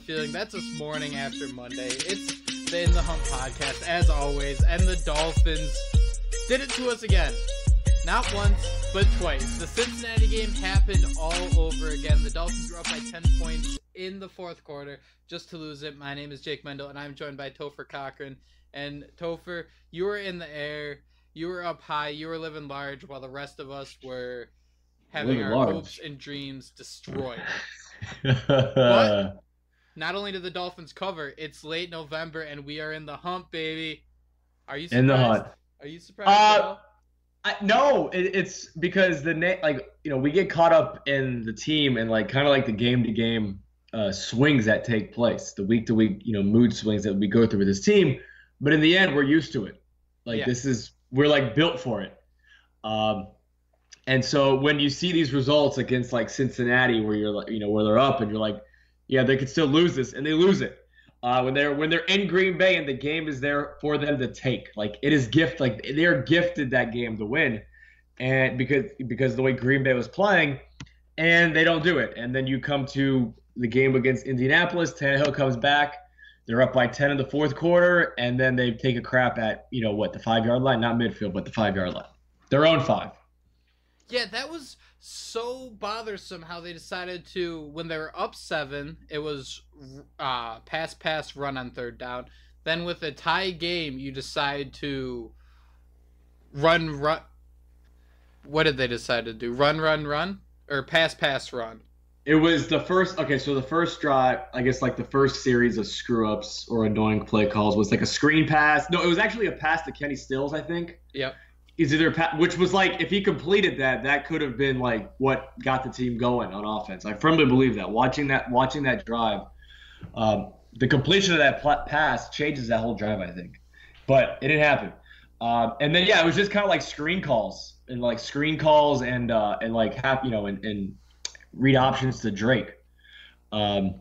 Feeling that's this morning after Monday. It's the In the Hump podcast as always, and the Dolphins did it to us again. Not once, but twice. The Cincinnati game happened all over again. The Dolphins were up by 10 points in the fourth quarter just to lose it. My name is Jake Mendel, and I'm joined by Topher Cochran. And Topher, you were in the air, you were up high, you were living large, while the rest of us were having our hopes and dreams destroyed. What? Not only did the Dolphins cover, it's late November and we are in the hump, baby. Are you surprised? In the hunt. Are you surprised? No, it's because we get caught up in the team and kind of the game-to-game swings that take place, the week-to-week mood swings that we go through with this team. But in the end, we're used to it. We're built for it. And so when you see these results against Cincinnati, where you're where they're up and you're like, yeah, they could still lose this, and they lose it. When they're in Green Bay and the game is there for them to take, it is they're gifted that game to win, and because the way Green Bay was playing, and they don't do it. And then you come to the game against Indianapolis, Tannehill comes back, they're up by 10 in the fourth quarter, and then they take a crap at the 5-yard line, not midfield, but the 5-yard line, their own 5. Yeah, that was so bothersome how they decided to, when they were up 7, it was pass, run on third down. Then with a tie game, you decide to run. What did they decide to do? Run? Or pass, run? It was the first, so the first drive, I guess the first series of screw-ups or annoying play calls was a screen pass. No, it was actually a pass to Kenny Stills, I think. Yep. Which was if he completed that could have been what got the team going on offense. I firmly believe that. Watching that drive, the completion of that pass changes that whole drive, I think. But it didn't happen. And then it was just kind of screen calls and and read options to Drake out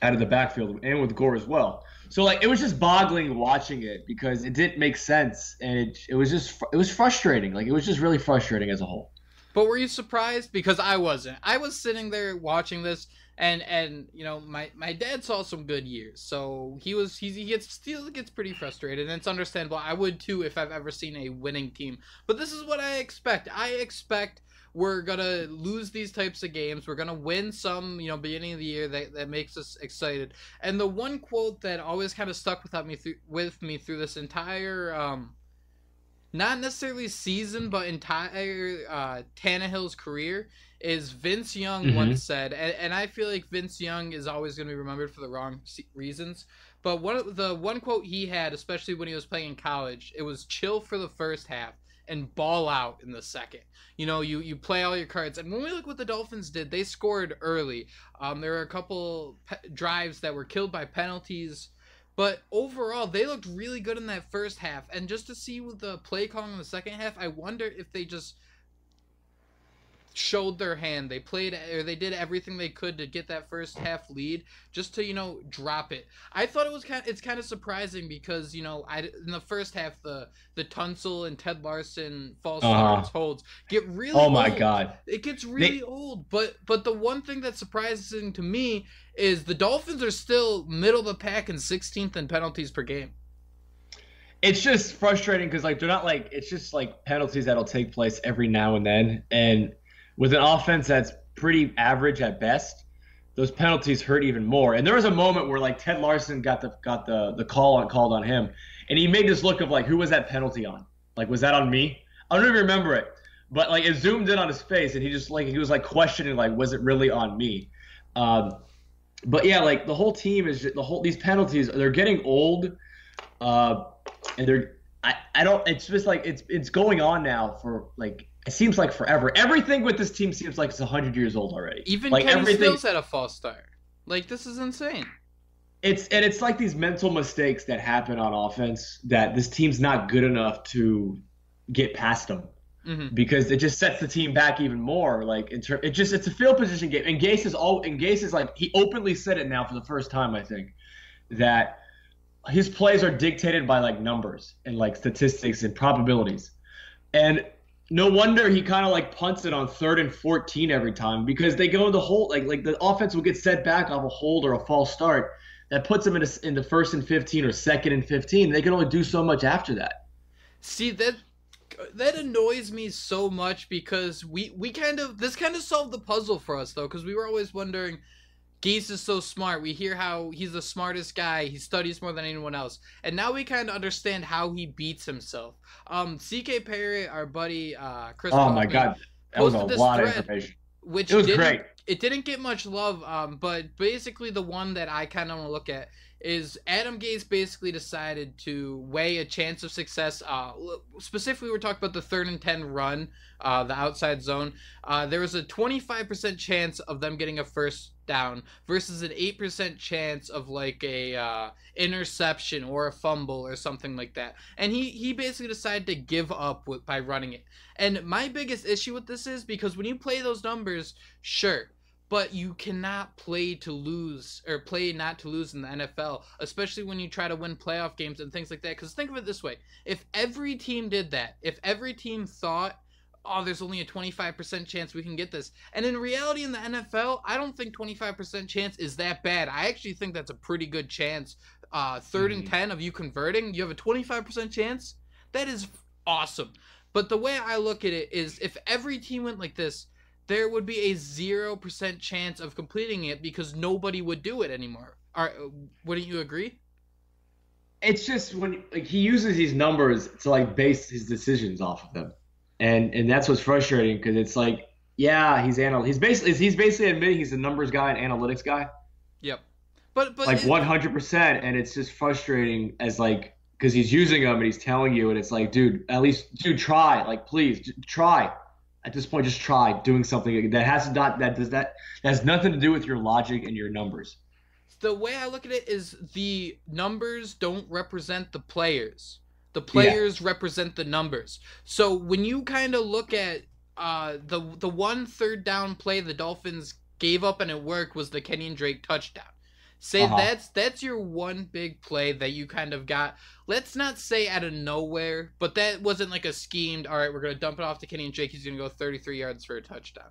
of the backfield and with Gore as well. So it was just boggling watching it because it didn't make sense, and it was frustrating. It was just really frustrating as a whole. But were you surprised? Because I wasn't. I was sitting there watching this, and my dad saw some good years, so he gets pretty frustrated, and it's understandable. I would too if I've ever seen a winning team. But this is what I expect. I expect we're going to lose these types of games. We're going to win some, beginning of the year that makes us excited. And the one quote that always kind of stuck with me through this entire, not necessarily season, but entire Tannehill's career is Vince Young once said, and I feel like Vince Young is always going to be remembered for the wrong reasons. But one quote he had, especially when he was playing in college, it was chill for the first half and ball out in the second. You play all your cards. And when we look what the Dolphins did, they scored early. There were a couple drives that were killed by penalties. But overall, they looked really good in that first half. And just to see with the play calling in the second half, I wonder if they just showed their hand. They did everything they could to get that first half lead just to drop it. I thought it's kind of surprising because in the first half the Tunsil and Ted Larson false starts holds get really old. My god, it gets really old. But the one thing that's surprising to me is the Dolphins are still middle of the pack and 16th in penalties per game. It's just frustrating because they're not it's just penalties that'll take place every now and then, and with an offense that's pretty average at best, those penalties hurt even more. And there was a moment where Ted Larson got the called on him, and he made this look of who was that penalty on? Was that on me? I don't even remember it, but it zoomed in on his face, and he just he was questioning was it really on me? But yeah, the whole team is these penalties, they're getting old, and they're I don't. It's just it's going on now for it seems like forever. Everything with this team seems like it's 100 years old already. Even Kenny Stills had a false start. This is insane. It's these mental mistakes that happen on offense that this team's not good enough to get past them. because it just sets the team back even more. Like it's a field position game, and Gase is like, he openly said it now for the first time, I think, that his plays are dictated by like numbers and like statistics and probabilities, and no wonder he kind of like punts it on 3rd and 14 every time, because they go in the hole, like the offense will get set back off a hold or a false start that puts them in the 1st and 15 or 2nd and 15. They can only do so much after that. See, that annoys me so much, because this kind of solved the puzzle for us, though, because we were always wondering, Gase is so smart. We hear how he's the smartest guy. He studies more than anyone else. And now we kind of understand how he beats himself. CK Perry, our buddy Chris Oh, my God. That was a lot of information. Which it was great. It didn't get much love, but basically the one that I kind of want to look at is Adam Gase basically decided to weigh a chance of success. Specifically, we're talking about the 3rd and 10 run, the outside zone. There was a 25% chance of them getting a first down versus an 8% chance of like a interception or a fumble or something like that. And he basically decided to give up by running it. And my biggest issue with this is because when you play those numbers, sure, but you cannot play to lose or play not to lose in the NFL, especially when you try to win playoff games and things like that. Because think of it this way. If every team did that, if every team thought, oh, there's only a 25% chance we can get this. And in reality, in the NFL, I don't think 25% chance is that bad. I actually think that's a pretty good chance. 3rd and 10 of you converting, you have a 25% chance. That is awesome. But the way I look at it is, if every team went like this, there would be a 0% chance of completing it because nobody would do it anymore. Wouldn't you agree? It's just when he uses these numbers to like base his decisions off of them, and that's what's frustrating, because it's like, yeah, he's basically admitting he's a numbers guy and analytics guy. Yep. But like 100%, and it's just frustrating as like, because he's using them and he's telling you, and it's like, dude, try, like, please try. At this point, just try doing something that has nothing to do with your logic and your numbers. The way I look at it is the numbers don't represent the players. The players represent the numbers. So when you kind of look at the one 3rd down play the Dolphins gave up and it worked was the Kenyon Drake touchdown. Say that's your one big play that you kind of got, let's not say out of nowhere, but that wasn't like a schemed, all right, we're going to dump it off to Kenyon Drake, he's going to go 33 yards for a touchdown.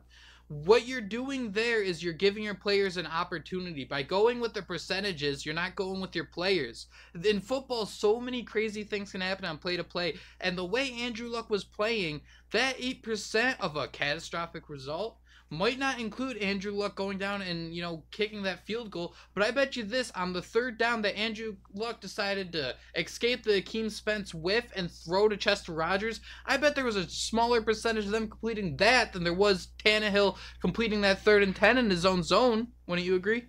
What you're doing there is you're giving your players an opportunity. By going with the percentages, you're not going with your players. In football, so many crazy things can happen on play to play, and the way Andrew Luck was playing, that 8% of a catastrophic result might not include Andrew Luck going down and, kicking that field goal. But I bet you this, on the 3rd down that Andrew Luck decided to escape the Akeem Spence whiff and throw to Chester Rogers, I bet there was a smaller percentage of them completing that than there was Tannehill completing that 3rd and 10 in his own zone. Wouldn't you agree?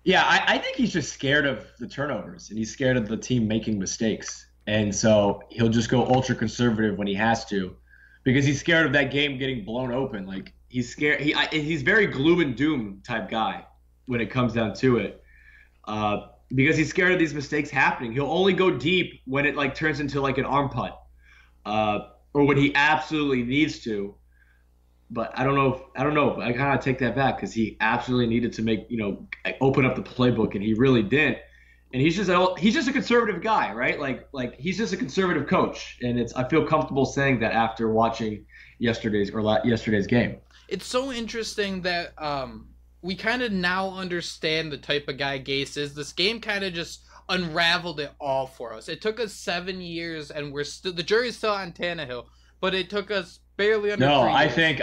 Yeah, I think he's just scared of the turnovers, and he's scared of the team making mistakes. And so he'll just go ultra conservative when he has to, because he's scared of that game getting blown open. Like, he's scared. He's very gloom and doom type guy when it comes down to it, because he's scared of these mistakes happening. He'll only go deep when it like turns into like an arm punt, or when he absolutely needs to. But I don't know. I kind of take that back, because he absolutely needed to make open up the playbook, and he really didn't. And he's just a conservative guy, right? Like he's just a conservative coach, and I feel comfortable saying that after watching yesterday's game. It's so interesting that we kind of now understand the type of guy Gase is. This game kind of just unraveled it all for us. It took us 7 years, and the jury's still on Tannehill, but it took us barely under 3 years. I think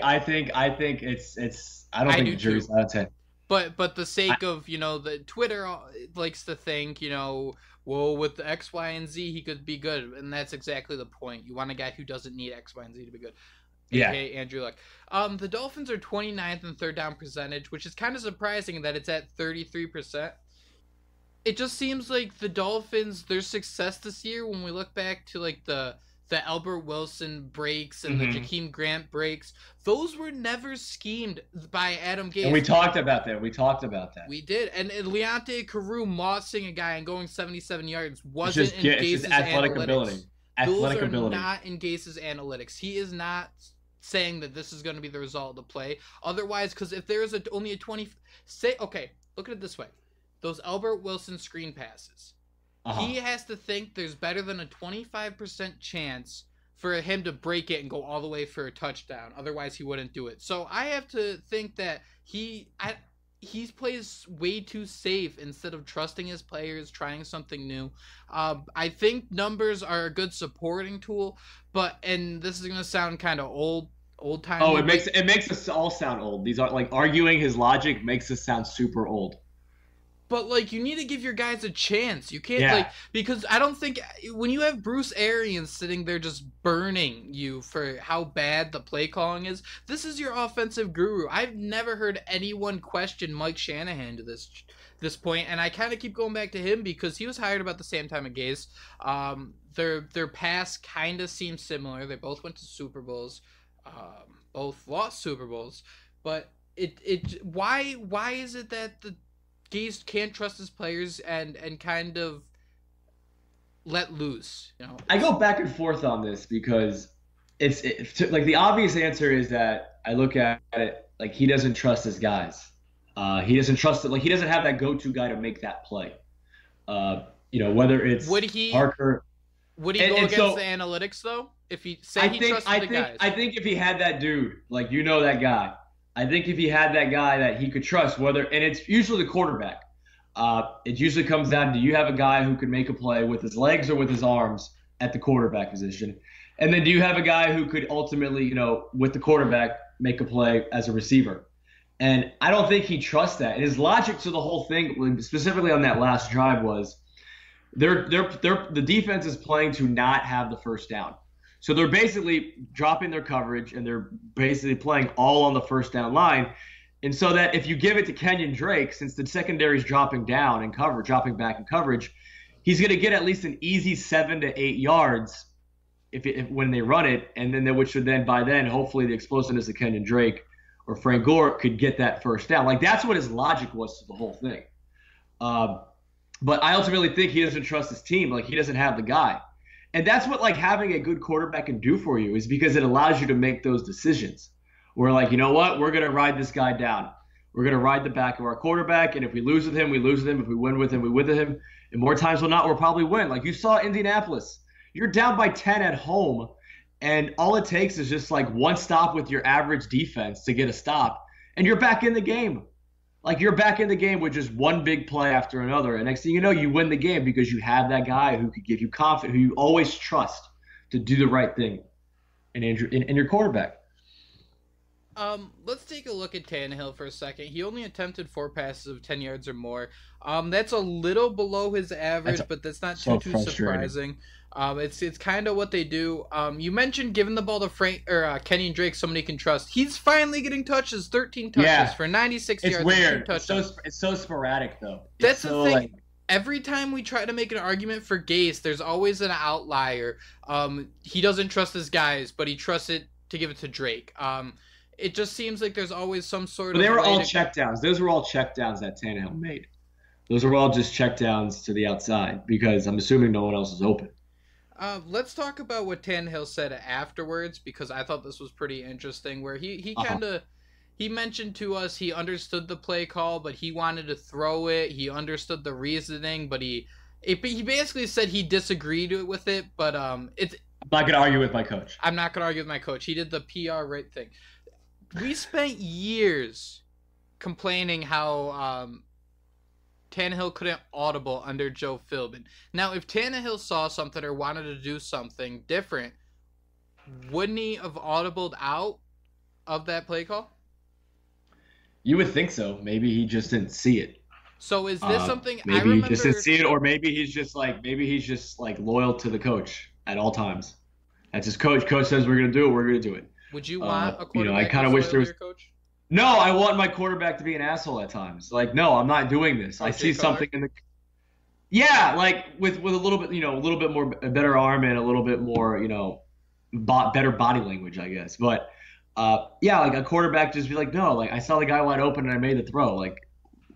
it's I don't think the jury's on Tannehill. But the sake of, the Twitter likes to think, well, with the X, Y, and Z, he could be good. And that's exactly the point. You want a guy who doesn't need X, Y, and Z to be good. Yeah. AKA Andrew Luck. The Dolphins are 29th in 3rd down percentage, which is kind of surprising that it's at 33%. It just seems like the Dolphins, their success this year, when we look back to like the Albert Wilson breaks and the Jakeem Grant breaks, those were never schemed by Adam Gase. And we talked about that. We did. And Leonte Carew mossing a guy and going 77 yards wasn't in Gase's athletic analytics. ability. those Athletic are ability. not in Gase's analytics. He is not saying that this is going to be the result of the play. Otherwise, because if there is only a 20, say, okay, look at it this way. Those Albert Wilson screen passes. He has to think there's better than a 25% chance for him to break it and go all the way for a touchdown. Otherwise, he wouldn't do it. So I have to think that he plays way too safe instead of trusting his players, trying something new. I think numbers are a good supporting tool, and this is gonna sound kind of old time. Oh, it makes us all sound old. These are like arguing his logic makes us sound super old. But, like, you need to give your guys a chance. You can't, because I don't think when you have Bruce Arians sitting there just burning you for how bad the play calling is, this is your offensive guru. I've never heard anyone question Mike Shanahan to this point, and I kind of keep going back to him because he was hired about the same time as Gase. Their past kind of seems similar. They both went to Super Bowls, both lost Super Bowls, but why is it that the Gase can't trust his players and kind of let loose, you know? I go back and forth on this because like the obvious answer is that I look at it like he doesn't trust his guys. He doesn't trust it. Like he doesn't have that go-to guy to make that play. Whether it's Parker. Would he go against the analytics though? If he trusted the guys. I think if he had that dude, like that guy. I think if he had that guy that he could trust, and it's usually the quarterback. It usually comes down to, do you have a guy who can make a play with his legs or with his arms at the quarterback position? And then do you have a guy who could ultimately, with the quarterback, make a play as a receiver? And I don't think he trusts that. And his logic to the whole thing, specifically on that last drive, was the defense is playing to not have the first down. So they're basically dropping their coverage, and they're basically playing all on the first down line. And so that if you give it to Kenyon Drake, since the secondary is dropping back in coverage, he's going to get at least an easy 7 to 8 yards when they run it, and then which would then, by then, hopefully the explosiveness of Kenyon Drake or Frank Gore could get that first down. Like, that's what his logic was to the whole thing. But I ultimately think he doesn't trust his team. Like, he doesn't have the guy. And that's what, like, having a good quarterback can do for you, is because it allows you to make those decisions. We're like, you know what? We're going to ride this guy down. We're going to ride the back of our quarterback, and if we lose with him, we lose with him. If we win with him, we win with him. And more times than not, we'll probably win. Like you saw Indianapolis. You're down by 10 at home, and all it takes is just, like, one stop with your average defense to get a stop, and you're back in the game. Like, you're back in the game with just one big play after another. And next thing you know, you win the game because you have that guy who could give you confidence, who you always trust to do the right thing in your quarterback. Let's take a look at Tannehill for a second. He only attempted 4 passes of 10 yards or more. That's a little below his average, but that's not too surprising. It's kind of what they do. You mentioned giving the ball to Kenyon Drake, somebody he can trust. He's finally getting touches, 13 touches for 96 yards. It's weird. It's so sporadic, though. That's the thing. Like, every time we try to make an argument for Gase, there's always an outlier. He doesn't trust his guys, but he trusts it to give it to Drake. It just seems like there's always some sort of... They were all checkdowns. Those were all checkdowns that Tannehill made. Those were all just checkdowns to the outside because I'm assuming no one else is open. Let's talk about what Tannehill said afterwards, because I thought this was pretty interesting, where he mentioned to us he understood the play call, but he wanted to throw it. He understood the reasoning, but he basically said he disagreed with it, but it's... I'm not going to argue with my coach. I'm not going to argue with my coach. He did the PR right thing. We spent years complaining how Tannehill couldn't audible under Joe Philbin. Now, if Tannehill saw something or wanted to do something different, wouldn't he have audibled out of that play call? You would think so. Maybe he just didn't see it. So is this something maybe he just didn't see it, or maybe he's just like loyal to the coach at all times. That's his coach. Coach says we're gonna do it. We're gonna do it. Would you want a quarterback? I kind of wish there was. Your coach? No, I want my quarterback to be an asshole at times. Like, no, I'm not doing this. I see something in the. Yeah, like with a little bit, a little bit more a better arm and a little bit more, better body language, I guess. But like a quarterback just be like, no, like I saw the guy wide open and I made the throw. Like,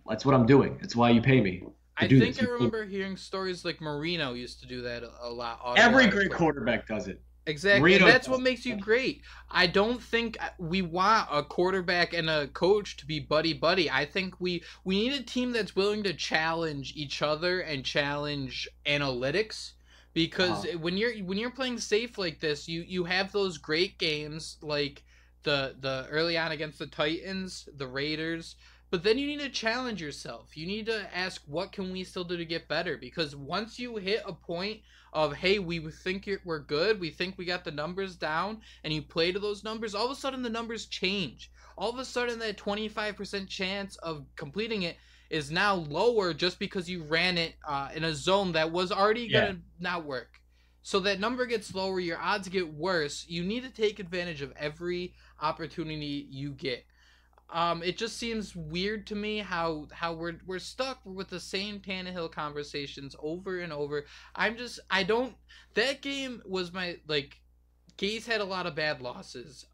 that's what I'm doing. That's why you pay me. to I do think this. I remember hearing stories like Marino used to do that a lot. Every great quarterback does it. Exactly, and Marino that's does what makes you great. I don't think we want a quarterback and a coach to be buddy buddy. I think we need a team that's willing to challenge each other and challenge analytics, because when you're playing safe like this, you have those great games like the early on against the Titans, the Raiders. But then you need to challenge yourself. You need to ask, what can we still do to get better? Because once you hit a point of, hey, we think we're good, we think we got the numbers down, and you play to those numbers, all of a sudden the numbers change. All of a sudden that 25% chance of completing it is now lower just because you ran it in a zone that was already going to not work. So that number gets lower, your odds get worse. You need to take advantage of every opportunity you get. It just seems weird to me how we're stuck with the same Tannehill conversations over and over. I don't. That game was my like. Gase had a lot of bad losses.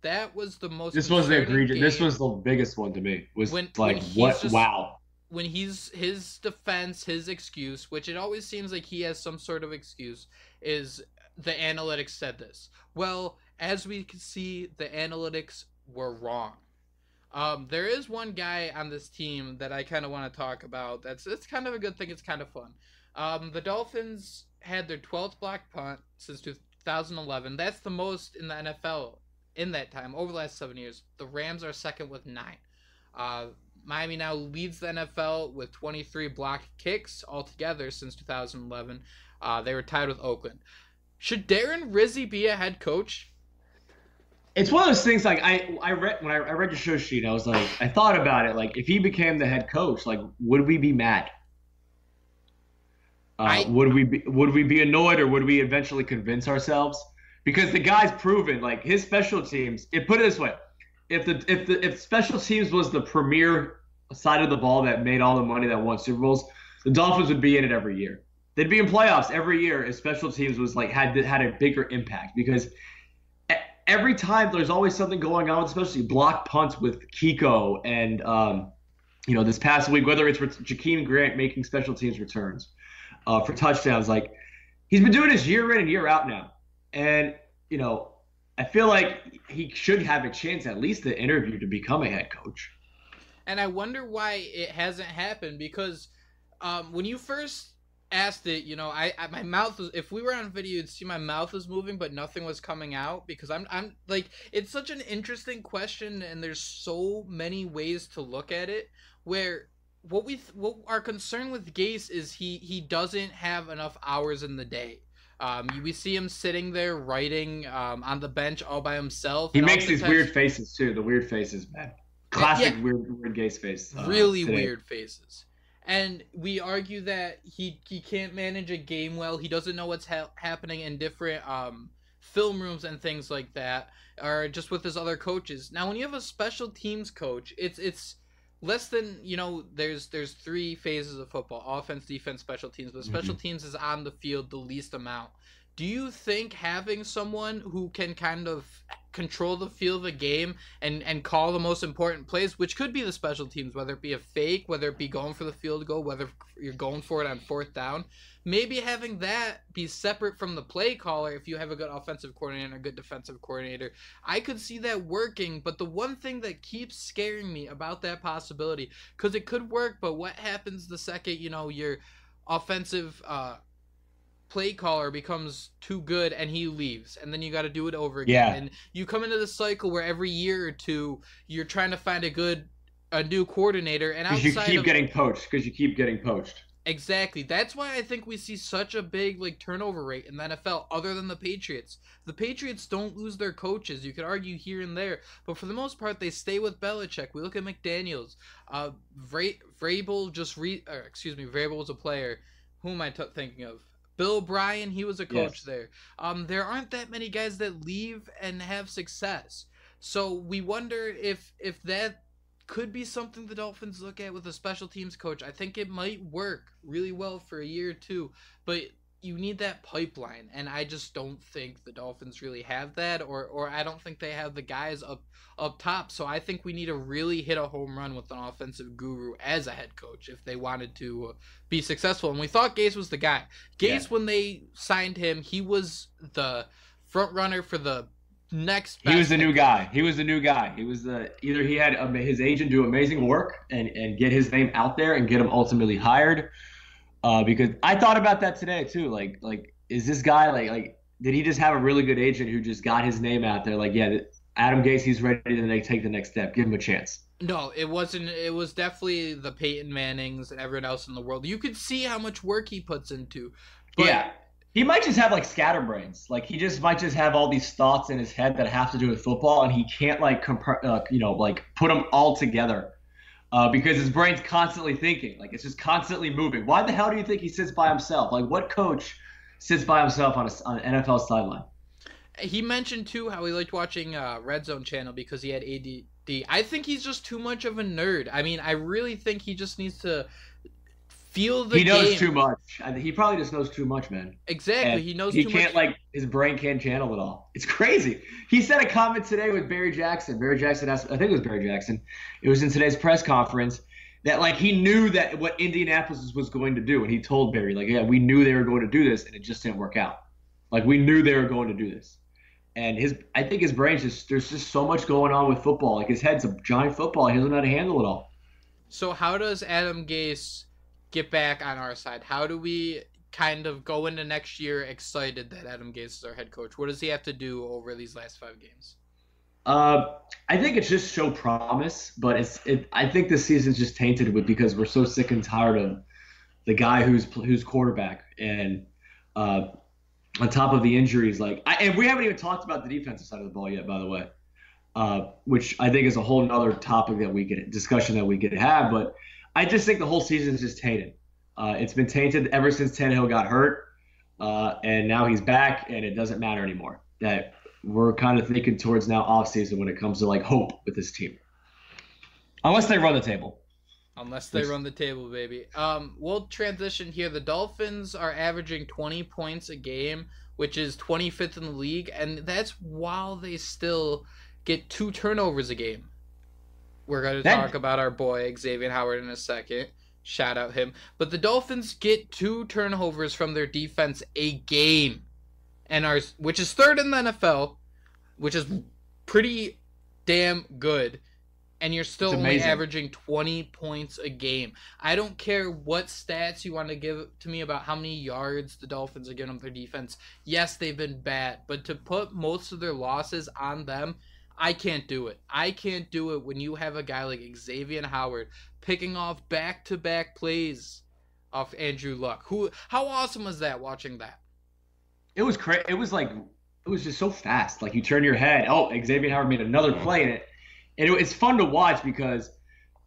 That was the most. This was the egregious. Game. This was the biggest one to me. Was when what? Just, wow. When he's his defense, his excuse, which it always seems like he has some sort of excuse, is the analytics said this. Well, as we can see, the analytics were wrong. There is one guy on this team that I kind of want to talk about. It's kind of a good thing. It's kind of fun. The Dolphins had their 12th blocked punt since 2011. That's the most in the NFL in that time over the last 7 years. The Rams are second with 9. Miami now leads the NFL with 23 blocked kicks altogether since 2011. They were tied with Oakland. Should Darren Rizzi be a head coach? It's one of those things like I read when I read your show sheet, I was like, I thought about it, like if he became the head coach, like would we be mad? Would we be annoyed, or would we eventually convince ourselves? Because the guy's proven, like his special teams. Put it this way, if special teams was the premier side of the ball that made all the money that won Super Bowls, the Dolphins would be in it every year. They'd be in playoffs every year if special teams was like had a bigger impact, because every time there's always something going on, especially block punts with Kiko and this past week, whether it's Jakeem Grant making special teams returns for touchdowns, like he's been doing this year in and year out now. And I feel like he should have a chance at least to interview to become a head coach. And I wonder why it hasn't happened, because when you first asked it, my mouth was, if we were on video, you'd see my mouth was moving, but nothing was coming out, because I'm like, it's such an interesting question, and there's so many ways to look at it, where what our concern with Gase is he doesn't have enough hours in the day. We see him sitting there writing on the bench all by himself. He makes these weird faces too. The weird faces, man. Classic weird Gase face. Really weird faces. And we argue that he can't manage a game well. He doesn't know what's happening in different film rooms and things like that, or just with his other coaches. Now, when you have a special teams coach, it's less than, there's 3 phases of football: offense, defense, special teams. But special teams is on the field the least amount. Do you think having someone who can kind of control the feel of the game and call the most important plays, which could be the special teams, whether it be a fake, whether it be going for the field goal, whether you're going for it on 4th down, maybe having that be separate from the play caller, if you have a good offensive coordinator and a good defensive coordinator, I could see that working. But the one thing that keeps scaring me about that possibility, because it could work, but what happens the second, your offensive play caller becomes too good and he leaves, and then you got to do it over again, and you come into the cycle where every year or two you're trying to find a new coordinator, and outside you keep getting poached. Exactly. That's why I think we see such a big turnover rate in the NFL, other than the Patriots. The Patriots don't lose their coaches. You could argue here and there, but for the most part, they stay with Belichick. We look at McDaniels. Vrabel Vrabel was a player. Who am I thinking of? Bill O'Brien, he was a coach there. There aren't that many guys that leave and have success. So we wonder if that could be something the Dolphins look at with a special teams coach. I think it might work really well for a year or two. But you need that pipeline, and I just don't think the Dolphins really have that, or I don't think they have the guys up top. So I think we need to really hit a home run with an offensive guru as a head coach if they wanted to be successful. And we thought Gase was the guy. Gase, when they signed him, he was the front runner for the next best. He was the new guy. He was the new guy. He was either he had his agent do amazing work and get his name out there and get him ultimately hired. Because I thought about that today too. Like is this guy like did he just have a really good agent who just got his name out there? Like, yeah, Adam Gase, he's ready to take the next step. Give him a chance. No, it wasn't. It was definitely the Peyton Mannings and everyone else in the world. You could see how much work he puts into. But yeah. He might just have like scatterbrains. Like he might just have all these thoughts in his head that have to do with football, and he can't like put them all together. Because his brain's constantly thinking. Like, it's just constantly moving. Why the hell do you think he sits by himself? Like, what coach sits by himself on an NFL sideline? He mentioned, too, how he liked watching Red Zone Channel because he had ADD. I think he's just too much of a nerd. I mean, I really think he just needs to feel the game. He knows too much. He probably just knows too much, man. Exactly. And he knows too much. He can't, like, his brain can't channel it all. It's crazy. He said a comment today with Barry Jackson. Barry Jackson asked, I think it was Barry Jackson. It was in today's press conference that, like, he knew that what Indianapolis was going to do. And he told Barry, like, yeah, we knew they were going to do this, and it just didn't work out. Like, we knew they were going to do this. And I think his brain's there's just so much going on with football. Like, his head's a giant football. He doesn't know how to handle it all. So how does Adam Gase get back on our side? How do we kind of go into next year excited that Adam Gase is our head coach? What does he have to do over these last 5 games? I think it's just show promise, but I think this season's just tainted because we're so sick and tired of the guy who's quarterback, and on top of the injuries, and we haven't even talked about the defensive side of the ball yet, by the way, which I think is a whole other topic discussion that we could have, but I just think the whole season is just tainted. It's been tainted ever since Tannehill got hurt, and now he's back, and it doesn't matter anymore. That we're kind of thinking towards now off-season when it comes to, like, hope with this team. Unless they run the table. Unless they run the table, baby. We'll transition here. The Dolphins are averaging 20 points a game, which is 25th in the league, and that's while they still get 2 turnovers a game. We're going to talk about our boy Xavier Howard in a second. Shout out him. But the Dolphins get 2 turnovers from their defense a game, which is 3rd in the NFL, which is pretty damn good. And you're still only averaging 20 points a game. I don't care what stats you want to give to me about how many yards the Dolphins are giving up their defense. Yes, they've been bad, but to put most of their losses on them, I can't do it. I can't do it when you have a guy like Xavier Howard picking off back-to-back plays off Andrew Luck. How awesome was that, watching that? It was crazy. It was just so fast. Like, you turn your head, Xavier Howard made another play in it. And it's fun to watch because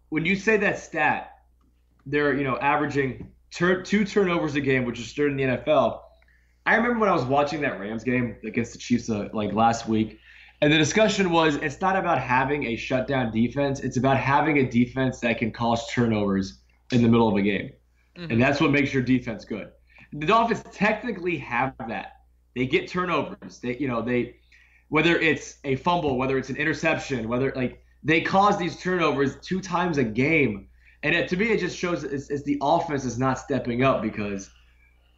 when you say that stat, they're averaging 2 turnovers a game, which is 3rd in the NFL. I remember when I was watching that Rams game against the Chiefs last week, and the discussion was it's not about having a shutdown defense. It's about having a defense that can cause turnovers in the middle of a game. Mm-hmm. And that's what makes your defense good. The Dolphins technically have that. They get turnovers. They whether it's a fumble, whether it's an interception, they cause these turnovers 2 times a game. And to me, it just shows it's the offense is not stepping up because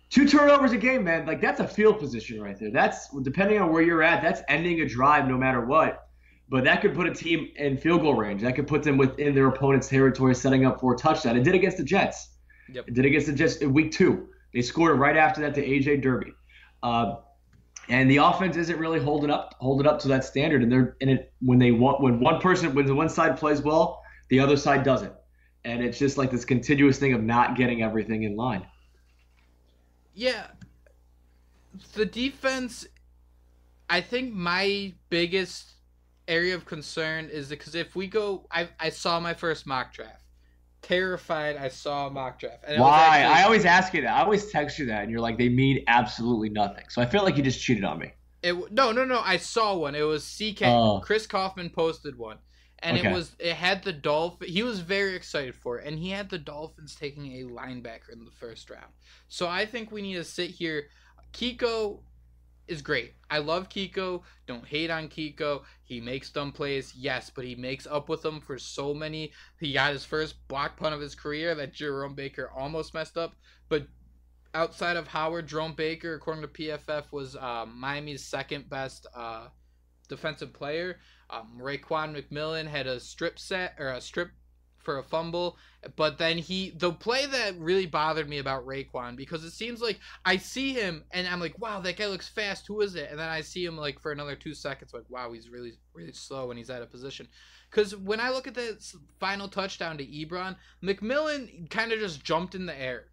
2 turnovers a game, man, like, that's a field position right there. That's, depending on where you're at, that's ending a drive no matter what. But that could put a team in field goal range. That could put them within their opponent's territory, setting up for a touchdown. It did against the Jets. Yep. It did against the Jets in week 2. They scored right after that to A.J. Derby. And the offense isn't really holding up to that standard. And when one side plays well, the other side doesn't. And it's just like this continuous thing of not getting everything in line. Yeah. The defense, I think my biggest area of concern is because if we go, I saw my first mock draft. Terrified I saw a mock draft. And why? I always ask you that. I always text you that, and you're like, they mean absolutely nothing. So I feel like you just cheated on me. No. I saw one. It was CK. Chris Kaufman posted one. and it had the Dolphins. He was very excited for it, and he had the Dolphins taking a linebacker in the first round. So I think we need to sit here. Kiko is great. I love Kiko. Don't hate on Kiko. He makes dumb plays, yes, but he makes up with them for so many. He got his first block punt of his career that Jerome Baker almost messed up. But outside of Howard, Jerome Baker, according to PFF, was Miami's second best defensive player. Raekwon McMillan had a strip for a fumble, but then the play that really bothered me about Raekwon, because it seems like I see him and I'm like, wow, that guy looks fast, who is it? And then I see him like for another 2 seconds, like, wow, he's really, really slow when he's out of position. Because when I look at the final touchdown to Ebron, McMillan kind of just jumped in the air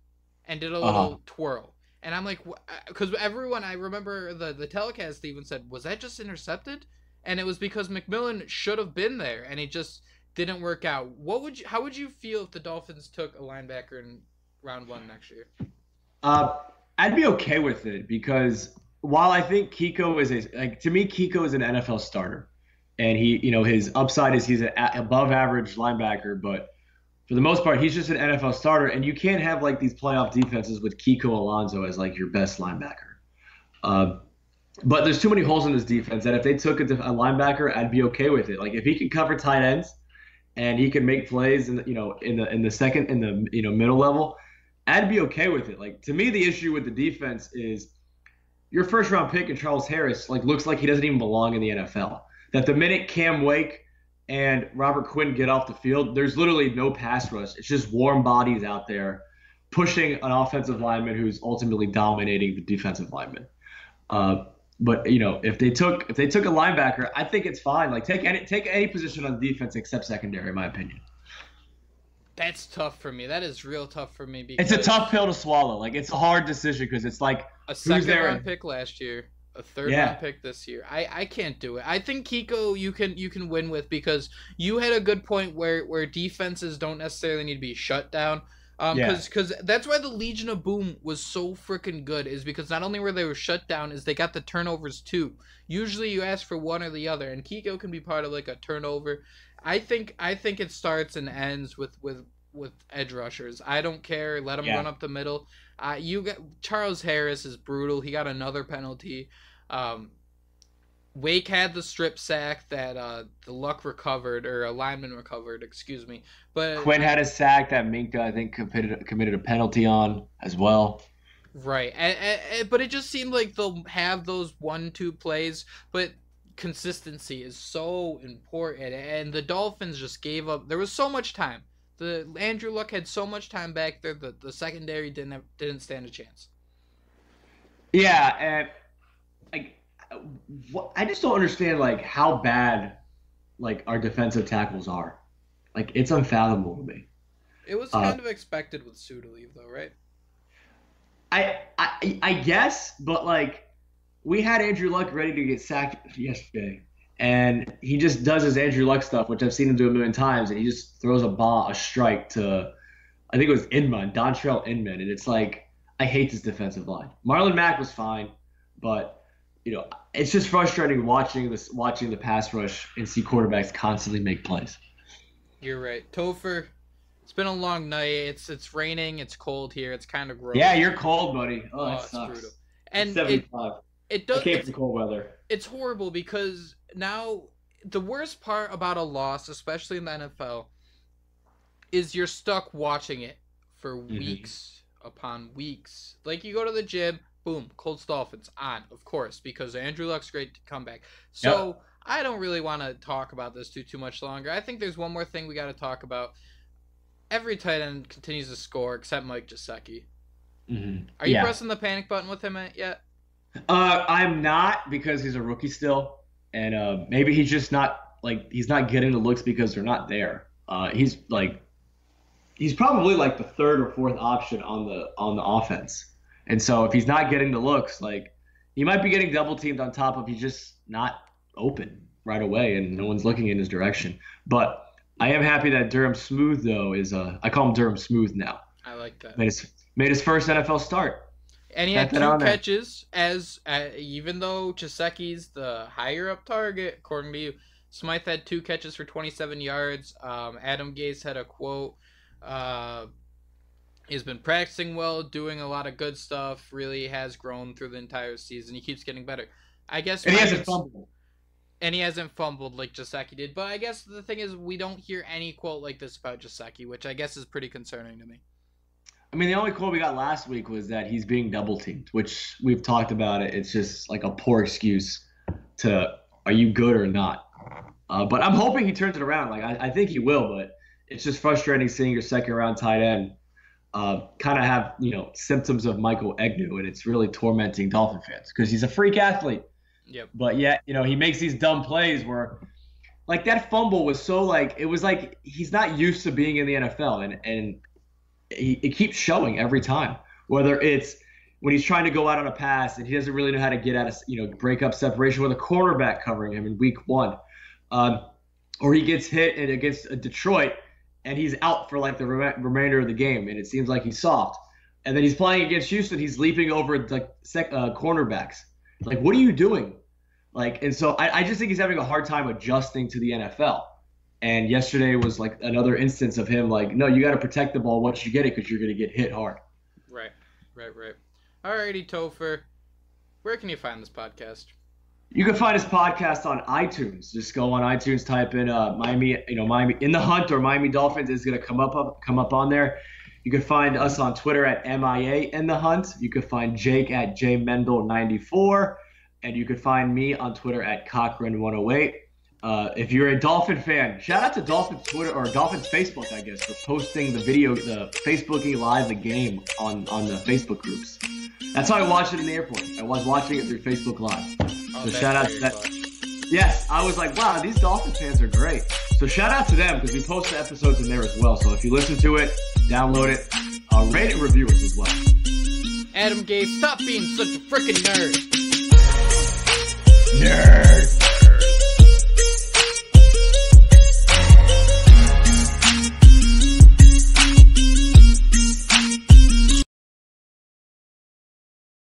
and did a little twirl. And I'm like, because everyone, I remember the telecast even said, was that just intercepted? And it was because McMillan should have been there, and he just didn't work out. How would you feel if the Dolphins took a linebacker in round 1 next year? I'd be okay with it, because while I think Kiko is to me, Kiko is an NFL starter, and his upside is he's an above average linebacker, but for the most part, he's just an NFL starter, and you can't have like these playoff defenses with Kiko Alonso as like your best linebacker. But there's too many holes in this defense that if they took a linebacker, I'd be okay with it. Like if he can cover tight ends and he can make plays in the middle level, I'd be okay with it. Like to me, the issue with the defense is your first round pick in Charles Harris looks like he doesn't even belong in the NFL. That the minute Cam Wake and Robert Quinn get off the field, there's literally no pass rush. It's just warm bodies out there pushing an offensive lineman who's ultimately dominating the defensive lineman. But if they took a linebacker, I think it's fine. Like take any position on defense except secondary, in my opinion. That's tough for me. That is real tough for me, because it's a tough pill to swallow. Like it's a hard decision, because it's like a second-round pick last year, a third-round pick this year. I can't do it. I think Kiko you can win with, because you had a good point where defenses don't necessarily need to be shut down. Because that's why the Legion of Boom was so freaking good, is because not only were they shut down, is they got the turnovers too. Usually you ask for one or the other, and Kiko can be part of like a turnover. I think it starts and ends with edge rushers. I don't care. Let them run up the middle. Charles Harris is brutal. He got another penalty. Wake had the strip sack that the Luck recovered, or a lineman recovered, excuse me. But Quinn had a sack that Minka, I think, committed a penalty on as well. Right, but it just seemed like they'll have those 1-2 plays, but consistency is so important. And the Dolphins just gave up. There was so much time. The Andrew Luck had so much time back there that the secondary didn't stand a chance. Yeah, and I just don't understand like how bad like our defensive tackles are. Like it's unfathomable to me. It was kind of expected with Sue to leave, though, right? I guess, but like we had Andrew Luck ready to get sacked yesterday, and he just does his Andrew Luck stuff, which I've seen him do a million times, and he just throws a strike to, I think it was Dontrell Inman, and it's like I hate this defensive line. Marlon Mack was fine, but it's just frustrating watching the pass rush and see quarterbacks constantly make plays. You're right. Topher, it's been a long night. It's raining. It's cold here. It's kind of gross. Yeah, you're cold, buddy. Oh, that it's sucks. brutal. And 75. It does. I can't for cold weather. It's horrible, because now the worst part about a loss, especially in the NFL, is you're stuck watching it for weeks upon weeks. Like you go to the gym, boom, Colts Dolphins on, of course, because Andrew Luck's great to come back. So I don't really want to talk about this too much longer. I think there's one more thing we got to talk about. Every tight end continues to score except Mike Gesicki. Are you pressing the panic button with him yet? I'm not, because he's a rookie still, and maybe he's just not he's not getting the looks because they're not there. He's probably like the third or fourth option on the offense. And so if he's not getting the looks, like he might be getting double teamed on top of, he's just not open right away and no one's looking in his direction. But I am happy that Durham Smooth, though, is I call him Durham Smooth now. I like that. Made his first NFL start. And he had 2 catches, even though Gesicki's the higher up target, according to you. Smythe had 2 catches for 27 yards. Adam Gase had a quote. He's been practicing well, doing a lot of good stuff. Really has grown through the entire season. He keeps getting better. I guess. And he hasn't fumbled. And he hasn't fumbled like Gesicki did. But I guess the thing is, we don't hear any quote like this about Gesicki, which I guess is pretty concerning to me. I mean, the only quote we got last week was that he's being double teamed, which we've talked about it. It's just like a poor excuse to, are you good or not? But I'm hoping he turns it around. Like I think he will, but it's just frustrating seeing your second round tight end kind of have, symptoms of Michael Egnew, and it's really tormenting Dolphin fans because he's a freak athlete. Yep. But yet, he makes these dumb plays where, like, that fumble was so, like, it was like he's not used to being in the NFL, and it keeps showing every time. Whether it's when he's trying to go out on a pass and he doesn't really know how to get out of, break up separation with a cornerback covering him in week 1, or he gets hit against Detroit and he's out for like the remainder of the game, and it seems like he's soft. And then he's playing against Houston, he's leaping over like cornerbacks. Like, what are you doing? Like, and so I just think he's having a hard time adjusting to the NFL. And yesterday was like another instance of him like, no, you got to protect the ball once you get it because you're going to get hit hard. Right. Alrighty, Topher. Where can you find this podcast? You can find this podcast on iTunes. Just go on iTunes, type in Miami in the Hunt or Miami Dolphins is going to come up on there. You can find us on Twitter at MIA in the Hunt. You can find Jake at JMendel94. And you can find me on Twitter at Cochran108. If you're a Dolphin fan, shout out to Dolphins Twitter or Dolphins Facebook, I guess, for posting the Facebooking live the game on the Facebook groups. That's how I watched it in the airport. I was watching it through Facebook Live. So shout out to that. Yes, I was like, wow, these Dolphin fans are great. So shout out to them because we post the episodes in there as well. So if you listen to it, download it, rate and review it as well. Adam Gase, stop being such a freaking nerd.